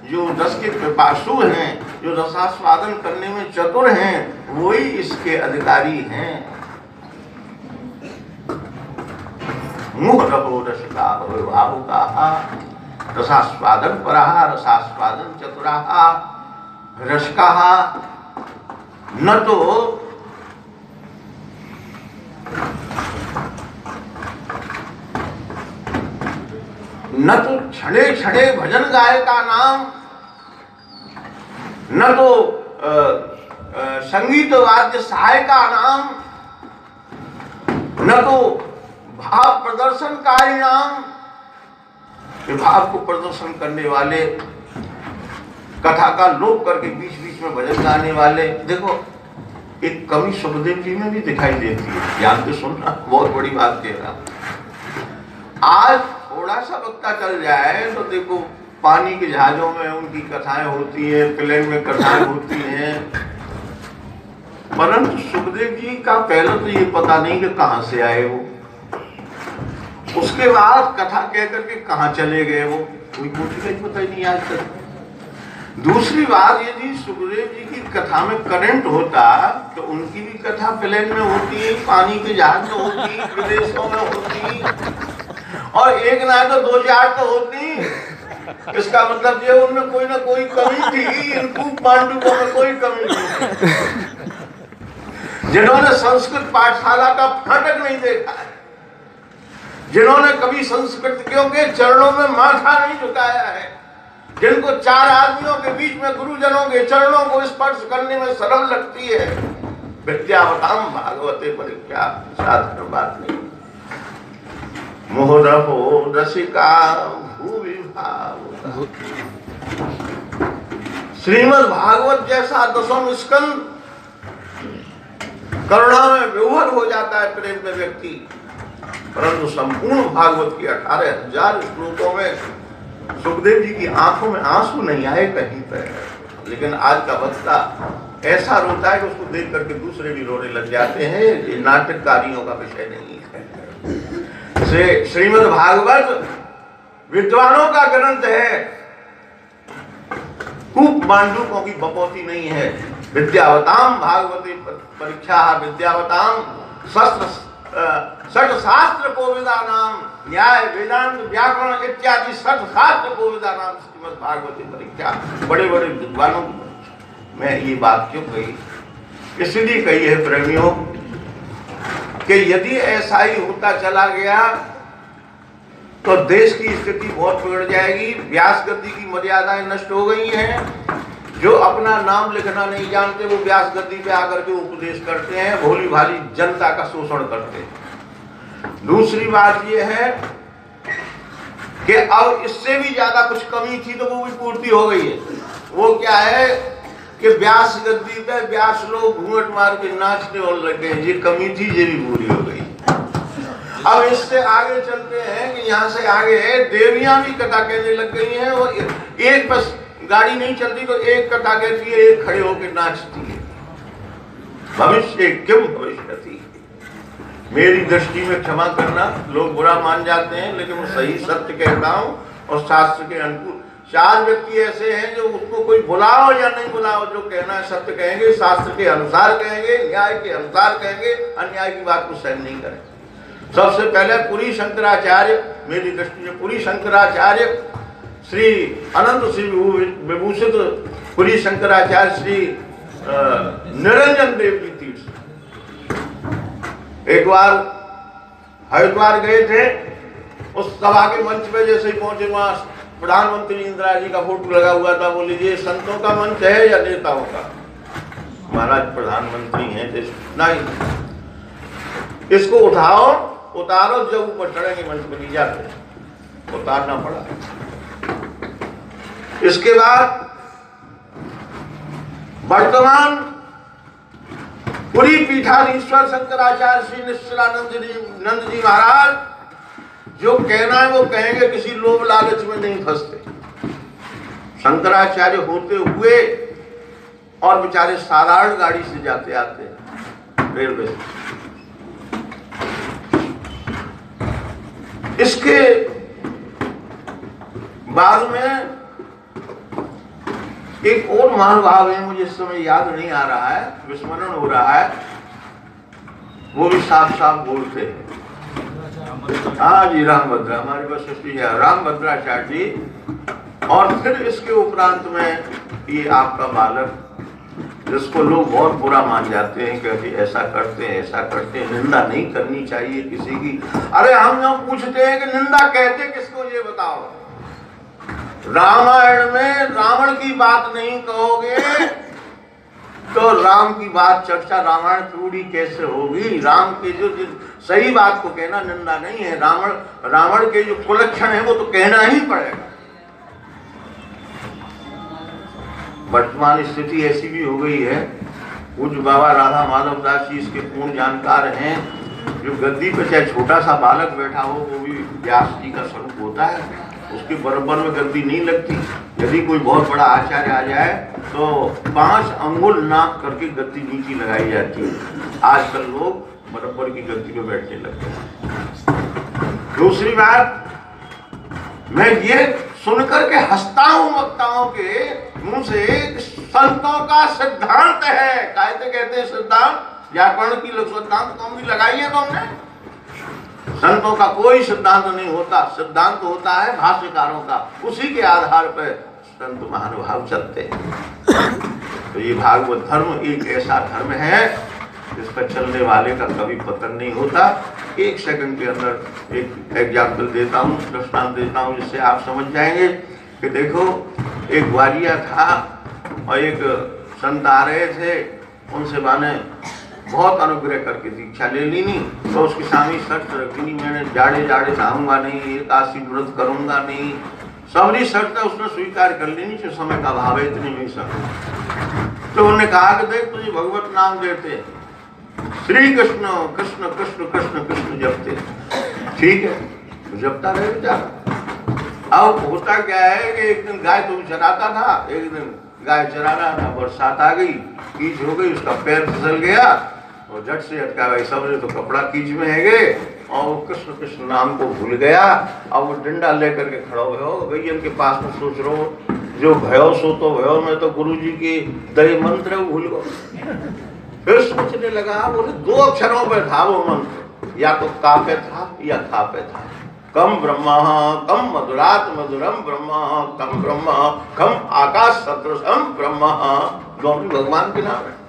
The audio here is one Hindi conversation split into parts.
जो रस के पिपासु हैं, जो रसास्वादन करने में चतुर हैं, वही इसके अधिकारी हैं। मुह रहो रसिका भावुका, रसास्वादन पराः रसास्वादन चतुराः, रसिकाः न तो क्षणे क्षणे भजन गायका नाम, न तो संगीत वाद्य सहायका नाम, न तो भाव प्रदर्शनकारी नाम, भाव को प्रदर्शन करने वाले, कथा का लोप करके बीच बीच में भजन गाने वाले। देखो एक कमी सुखदेव जी में भी दिखाई देती है, ध्यान से सुनना, बहुत बड़ी बात कह रहा। आज थोड़ा सा वक्ता चल जाए तो देखो पानी के जहाजों में उनकी कथाएं होती हैं, प्लेन में कथाएं होती हैं, परंतु सुखदेव जी का पहले तो ये पता नहीं कि कहां से आए वो, उसके बाद कथा कह करके कहां चले गए वो, कोई कुछ नहीं पता ही नहीं आज तक। दूसरी बात, यदि सुखदेव जी की कथा में करंट होता तो उनकी भी कथा प्लेन में होती, पानी के जहाज में होती, विदेशों में होती, और एक ना तो दो चार तो होती। इसका मतलब ये उनमें कोई ना कोई कमी थी, इन पांडुओं में कोई कमी नहीं, जिन्होंने संस्कृत पाठशाला का फाटक नहीं देखा है, जिन्होंने कभी संस्कृतियों के चरणों में माथा नहीं झुकाया है, जिनको चार आदमियों के बीच में गुरुजनों के चरणों को स्पर्श करने में शर्म लगती है। विद्यावताम भागवते परीक्षा, साधारण बात नहीं। मोहरहो रसिका भूवि भाव, श्रीमद् भागवत जैसा दसम स्कंद करुणा में विभोर हो जाता है प्रेम में व्यक्ति, परंतु संपूर्ण भागवत की 18,000 श्लोकों में सुखदेव जी की आंखों में आंसू नहीं आए कहीं पर। लेकिन आज का वक्ता ऐसा रोता है कि उसको देख करके दूसरे भी रोने लग जाते हैं। ये नाटककारियों का विषय नहीं है। श्रीमद् भागवत विद्वानों का ग्रंथ है, खूब मांडूकों की बपौती नहीं है। विद्यावताम भागवती परीक्षा, विद्यावताम षट शास्त्र कोविदा नाम, न्याय वेदांत व्याकरण इत्यादि षट शास्त्र कोविदा नाम श्रीमद् भागवती परीक्षा। बड़े बड़े विद्वानों में ये बात क्यों कही? इसलिए कही है प्रेमियों कि यदि ऐसा ही होता चला गया तो देश की स्थिति बहुत बिगड़ जाएगी। व्यास गद्दी की मर्यादाएं नष्ट हो गई हैं। जो अपना नाम लिखना नहीं जानते वो व्यास गद्दी पे आकर के उपदेश करते हैं, भोली भाली जनता का शोषण करते हैं। दूसरी बात ये है कि अब इससे भी ज्यादा कुछ कमी थी तो वो भी पूर्ति हो गई है। वो क्या है कि व्यास गद्दी पे व्यास लोग घूंघट मार के नाचने और लग गए। ये कमी थी, ये भी पूरी हो गई। अब इससे आगे चलते हैं कि यहाँ से आगे देवियां भी कथा कहने लग गई हैं। और एक बस गाड़ी नहीं चलती तो एक कथा कहती है, एक खड़े होकर नाचती है। भविष्य किम भविष्यति, मेरी दृष्टि में क्षमा करना, लोग बुरा मान जाते हैं लेकिन मैं सही सत्य कहता हूँ और शास्त्र के अनुकूल। चार व्यक्ति ऐसे हैं जो उसको कोई बुलाओ या नहीं बुलाओ, जो कहना है सत्य कहेंगे, शास्त्र के अनुसार कहेंगे, न्याय के अनुसार कहेंगे, अन्याय की बात को सहन नहीं करेंगे। सबसे पहले पुरी शंकराचार्य, मेरी दृष्टि में पुरी शंकराचार्य श्री अनंत श्री विभूषित पुरी शंकराचार्य श्री निरंजन देव जी तीर्थ एक बार हरिद्वार गए थे। उस सभा के मंच पे जैसे ही पहुंचे वहां प्रधानमंत्री इंदिरा जी का फोटो लगा हुआ था। बोले ये संतों का मंच है या नेताओं का? महाराज प्रधानमंत्री हैं देश, नहीं, इसको उठाओ, उतारो, जब ऊपर चढ़ेंगे मंच पर नहीं जाते, उतारना पड़ा। इसके बाद वर्तमान पुरी पीठाधीश्वर शंकराचार्य श्री निश्चलानंद जी महाराज जो कहना है वो कहेंगे, किसी लोभ लालच में नहीं फंसते। शंकराचार्य होते हुए और बेचारे साधारण गाड़ी से जाते आते रेलवे से। इसके बाद में एक और महानुभाव है, मुझे इस समय याद नहीं आ रहा है, विस्मरण हो रहा है, वो भी साफ साफ बोलते हैं। हाँ जी, रामभद्रा, हमारे पास रामभद्राचार्य जी। और फिर इसके उपरांत में ये आपका बालक, जिसको लोग बहुत बुरा मान जाते हैं कि अभी ऐसा करते हैं, ऐसा करते हैं, निंदा नहीं करनी चाहिए किसी की। अरे हम जब पूछते हैं कि निंदा कहते किसको, ये बताओ। रामायण में रावण की बात नहीं कहोगे तो राम की बात, चर्चा रामायण पूरी कैसे होगी। राम के जो सही बात को कहना निंदा नहीं है, रावण के जो कुलक्षण है वो तो कहना ही पड़ेगा। वर्तमान स्थिति ऐसी भी हो गई है, पूज्य बाबा राधा माधव दास जी इसके पूर्ण जानकार हैं, जो गद्दी पे चाहे छोटा सा बालक बैठा हो वो भी व्यास जी का स्वरूप होता है, उसके बराबर में गद्दी नहीं लगती। यदि कोई बहुत बड़ा आचार्य आ जाए तो 5 अंगुल नाप करके गद्दी नीचे लगाई जाती है। आजकल लोग बराबर की गद्दी पे बैठने लगते हैं। दूसरी बात, मैं ये सुनकर के हंसता हूं वक्ताओं के मुंह से, संतों का सिद्धांत है, कहते हैं सिद्धांत, व्याकरण की सिद्धांत कौन भी लगाई है तुमने? संतों का कोई सिद्धांत नहीं होता, सिद्धांत होता है भाष्यकारों का, उसी के आधार पर संत महानुभाव चलते हैं। तो ये भागवत धर्म एक ऐसा धर्म है जिस पर चलने वाले का कभी पतन नहीं होता। 1 सेकंड के अंदर एक एग्जाम्पल देता हूँ, दृष्टांत देता हूँ, जिससे आप समझ जाएंगे कि देखो, एक ग्वालिया था और एक संत आ रहे थे, उनसे माने बहुत अनुग्रह करके दीक्षा ले ली नहीं, तो उसके सामने शर्त रखी नहीं, मैंने जाड़े जाऊंगा नहीं, एकादशी व्रत करूंगा नहीं, सबरी शर्त उसने स्वीकार कर ली नहीं, समय का अभाव है, इतनी नहीं शर्त। तो उन्होंने कहा कि देख तुझे भगवत नाम देते, श्री कृष्ण कृष्ण कृष्ण कृष्ण कृष्ण जपते, ठीक है, तो जपता रहे बेचारा। अब होता क्या है कि एक दिन गाय तो चराता था, एक दिन गाय चरा रहा था, बरसात आ गई, कीच हो गई, उसका पैर फिसल गया और झट से हटका भाई, सबने तो कपड़ा कीच में है गए और वो कृष्ण कृष्ण नाम को भूल गया। अब वो डंडा लेकर के खड़ा हो गई उनके पास में, सोच रहा हो जो भयो सो तो भयो, मैं तो गुरु जी के दय मंत्र भूल गया। फिर सोचने लगा, बोले 2 अक्षरों पर था वो मंत्र, या तो का पे था या खा पे था। कम ब्रह्मा कम मधुरात मधुरम ब्रह्मा, कम ब्रह्मा कम आकाश सदृशम ब्रह्मा, दोनों भगवान के नाम है।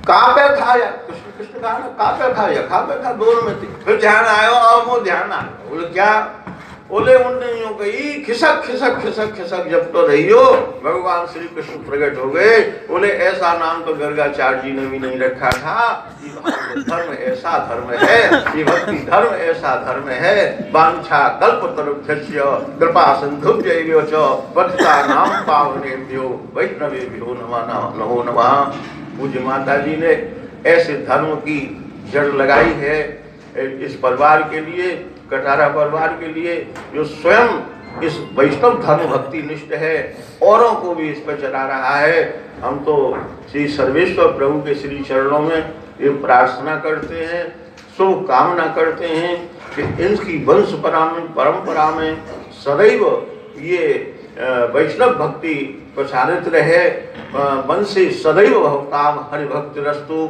कापे था या कृष्ण कृष्ण कहा ना, कापे था या खापे था, दोनों में थी। फिर ध्यान आयो, और वो ध्यान आया, बोले क्या? बोले उनने यूं कही, खिसक खिसक खिसक खिसक जब तो रहियो, भगवान श्री कृष्ण प्रकट हो गए। बोले ऐसा नाम तो गर्गाचार्य जी ने भी नहीं रखा था। ये धर्म ऐसा धर्म है, ये भक्ति धर्म ऐसा धर्म है। वांछा कल्पतरुभ्यश्च कृपा सिंधुभ्यैव च पतितानां पावनेभ्यो वैष्णवेभ्यो नमो नमः। पूज्य माता जी ने ऐसे धर्म की जड़ लगाई है इस परिवार के लिए, कटारा परिवार के लिए, जो स्वयं इस वैष्णव धर्म भक्ति निष्ठ है, औरों को भी इस पर चला रहा है। हम तो श्री सर्वेश्वर प्रभु के श्री चरणों में ये प्रार्थना करते हैं, शुभ कामना करते हैं कि इनकी वंश परंपरा में सदैव ये वैष्णव भक्ति प्रचारित रहे। वंशे सदैव भवताम हरिभक्तिरस्तु।